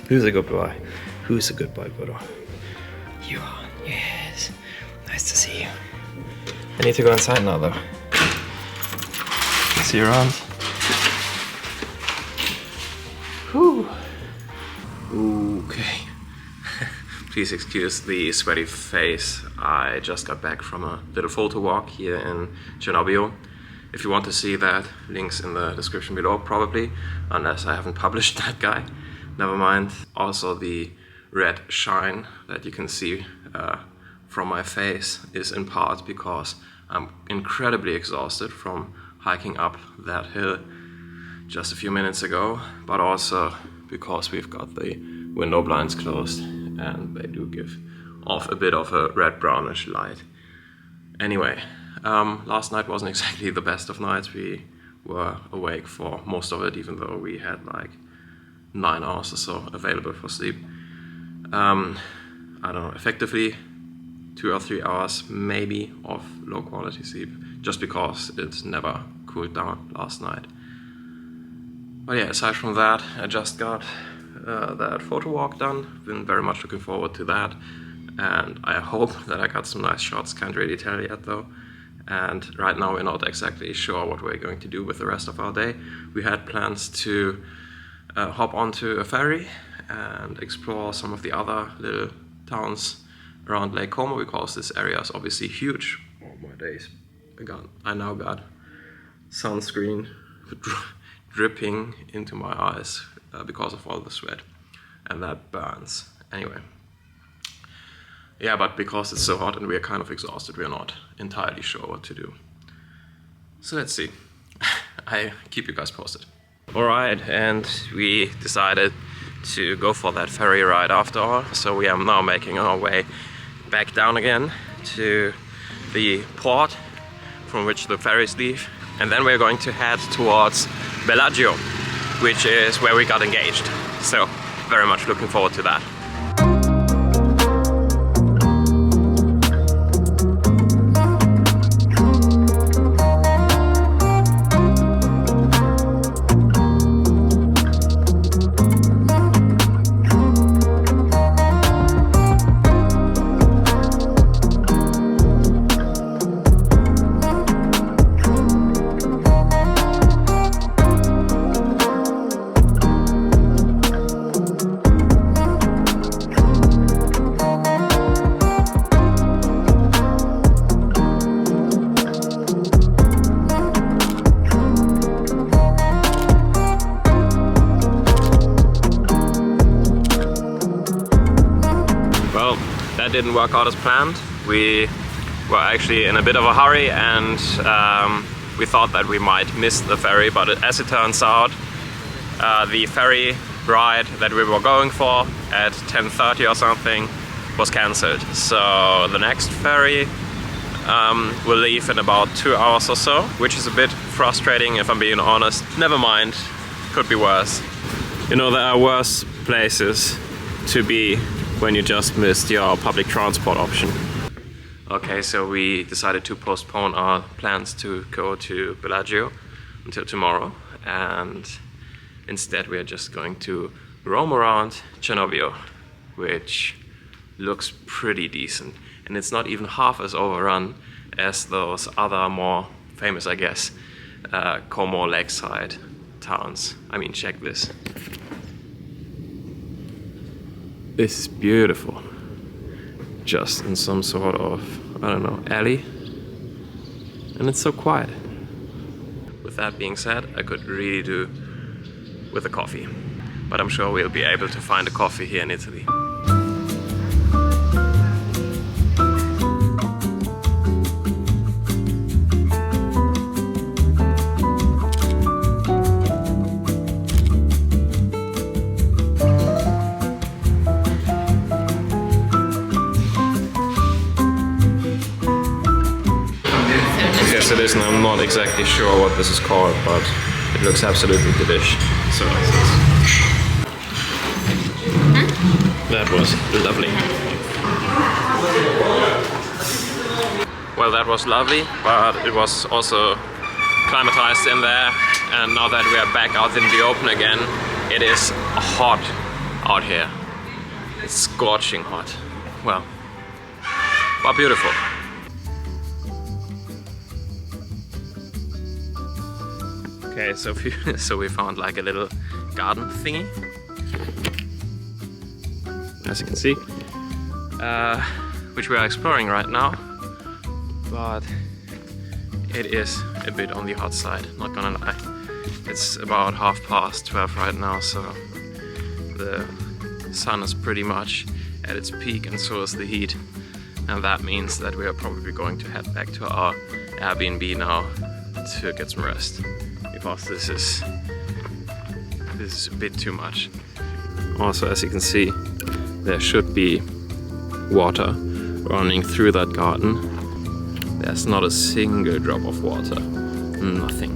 Who's a good boy? Who's a good boy, Bodo? You are. Yes. Nice to see you. I need to go inside now, though. See you around. Whew. Okay. Please excuse the sweaty face. I just got back from a little photo walk here in Cernobbio. If you want to see that, links in the description below probably, unless I haven't published that guy. Never mind. Also the red shine that you can see from my face is in part because I'm incredibly exhausted from hiking up that hill just a few minutes ago, but also because we've got the window blinds closed and they do give off a bit of a red-brownish light. Anyway, last night wasn't exactly the best of nights. We were awake for most of it, even though we had like 9 hours or so available for sleep. I don't know, effectively 2 or 3 hours maybe of low quality sleep, just because it never cooled down last night. But yeah, aside from that, I just got that photo walk done. Been very much looking forward to that, and I hope that I got some nice shots. Can't really tell yet though. And right now we're not exactly sure what we're going to do with the rest of our day. We had plans to hop onto a ferry and explore some of the other little towns around Lake Como, because this area is obviously huge. Oh my days, I now got sunscreen dripping into my eyes because of all the sweat, and that burns. Anyway, yeah, but because it's so hot and we're kind of exhausted, we're not entirely sure what to do. So let's see. I keep you guys posted. Alright, and we decided to go for that ferry ride after all, so we are now making our way back down again to the port from which the ferries leave, and then we're going to head towards Bellagio, which is where we got engaged. So very much looking forward to that. That didn't work out as planned. We were actually in a bit of a hurry, and we thought that we might miss the ferry, but as it turns out, the ferry ride that we were going for at 10:30 or something was cancelled. So the next ferry will leave in about 2 hours or so, which is a bit frustrating if I'm being honest. Never mind, could be worse. You know, there are worse places to be when you just missed your public transport option. Okay, so we decided to postpone our plans to go to Bellagio until tomorrow, and instead we are just going to roam around Cernobbio, which looks pretty decent, and it's not even half as overrun as those other more famous, I guess, Como lakeside towns. I mean, check this. This is beautiful. Just in some sort of, I don't know, alley. And it's so quiet. With that being said, I could really do with a coffee. But I'm sure we'll be able to find a coffee here in Italy. It is, and I'm not exactly sure what this is called, but it looks absolutely delish. So that was lovely. Well, that was lovely, but it was also climatized in there, and now that we are back out in the open again, it is hot. out here. It's scorching hot. Well, but beautiful. Okay, so we found like a little garden thingy, as you can see, which we are exploring right now, but it is a bit on the hot side, not gonna lie. It's about 12:30 right now, so the sun is pretty much at its peak, and so is the heat, and that means that we are probably going to head back to our Airbnb now to get some rest, because this is a bit too much. Also, as you can see, there should be water running through that garden. There's not a single drop of water, nothing.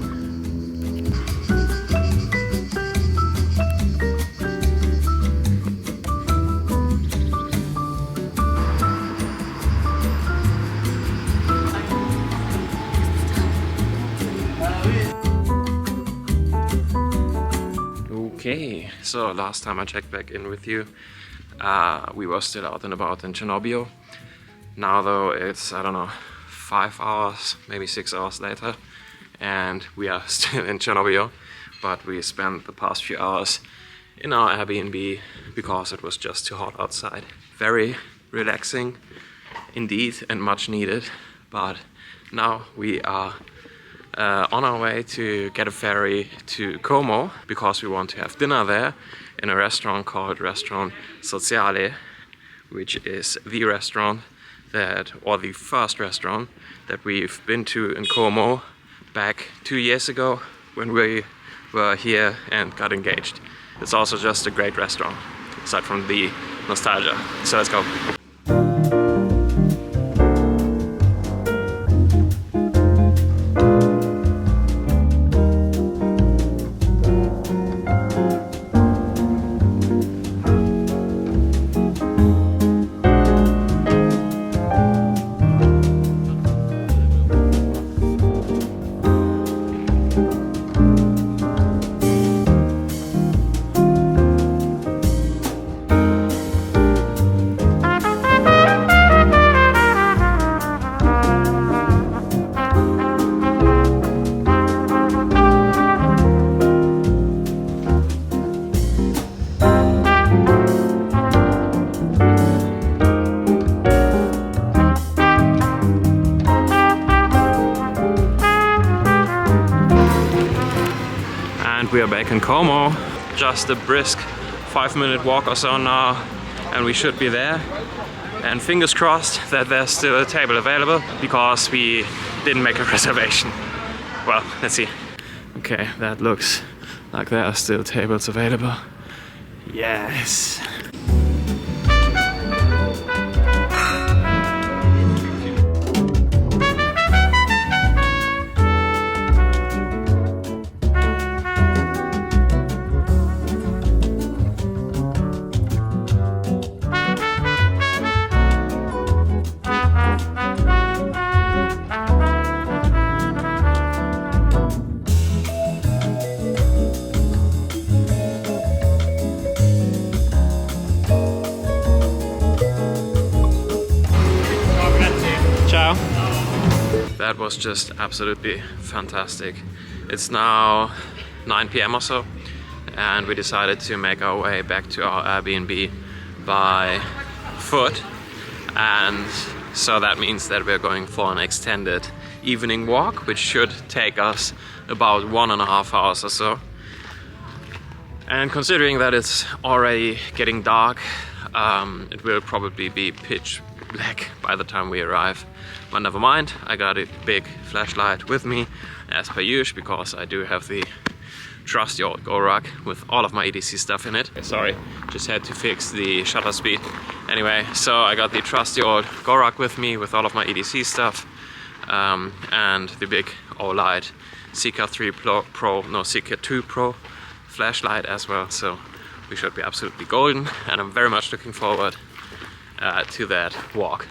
Okay, so last time I checked back in with you, we were still out and about in Cernobbio. Now though, it's, I don't know, 5 hours, maybe 6 hours later, and we are still in Cernobbio, but we spent the past few hours in our Airbnb because it was just too hot outside. Very relaxing indeed, and much needed, but now we are on our way to get a ferry to Como, because we want to have dinner there in a restaurant called Restaurant Sociale, which is the restaurant that, or the first restaurant that we've been to in Como back 2 years ago when we were here and got engaged. It's also just a great restaurant, aside from the nostalgia. So let's go. We are back in Como, just a brisk 5-minute walk or so now, and we should be there. And fingers crossed that there's still a table available, because we didn't make a reservation. Well, let's see. Okay, that looks like there are still tables available. Yes! That was just absolutely fantastic. It's now 9 p.m. or so, and we decided to make our way back to our Airbnb by foot, and so that means that we're going for an extended evening walk, which should take us about 1.5 hours or so. And considering that it's already getting dark, it will probably be pitch black by the time we arrive. But never mind, I got a big flashlight with me, as per usual, because I do have the trusty old Go Rug with all of my EDC stuff in it. Sorry, just had to fix the shutter speed. Anyway, so I got the trusty old Go Rug with me with all of my EDC stuff, and the big OLED Seeker 2 Pro flashlight as well. So we should be absolutely golden, and I'm very much looking forward to that walk.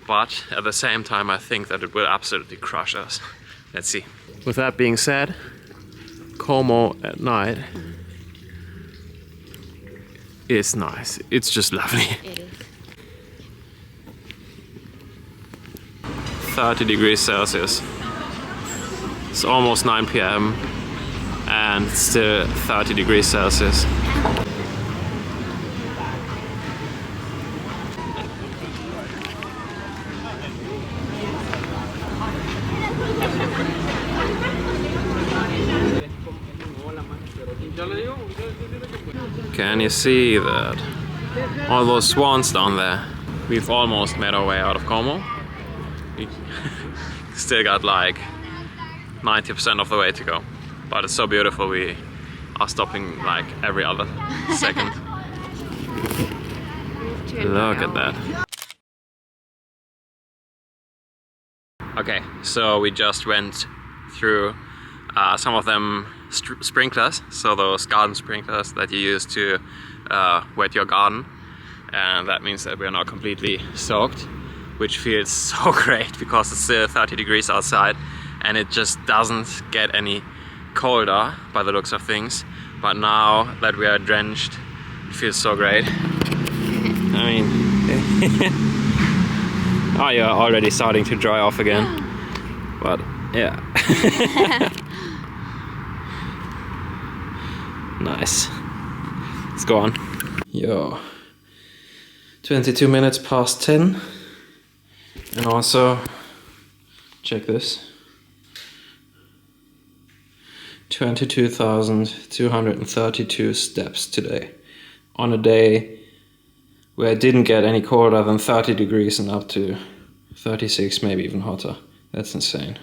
But at the same time, I think that it will absolutely crush us. Let's see. With that being said, Como at night is nice. It's just lovely. It is. 30 degrees Celsius. It's almost 9 p.m. and it's still 30 degrees Celsius. Can you see that? All those swans down there. We've almost made our way out of Como. We still got like 90% of the way to go. But it's so beautiful, we are stopping like every other second. Look at that. Okay, so we just went through some of them sprinklers, so those garden sprinklers that you use to wet your garden, and that means that we are now completely soaked, which feels so great because it's still 30 degrees outside and it just doesn't get any colder by the looks of things. But now that we are drenched, it feels so great. I mean, oh, you're already starting to dry off again, but yeah. Nice. Let's go on. Yo. 22 minutes past 10. And also, check this. 22,232 steps today. On a day where it didn't get any colder than 30 degrees and up to 36, maybe even hotter. That's insane.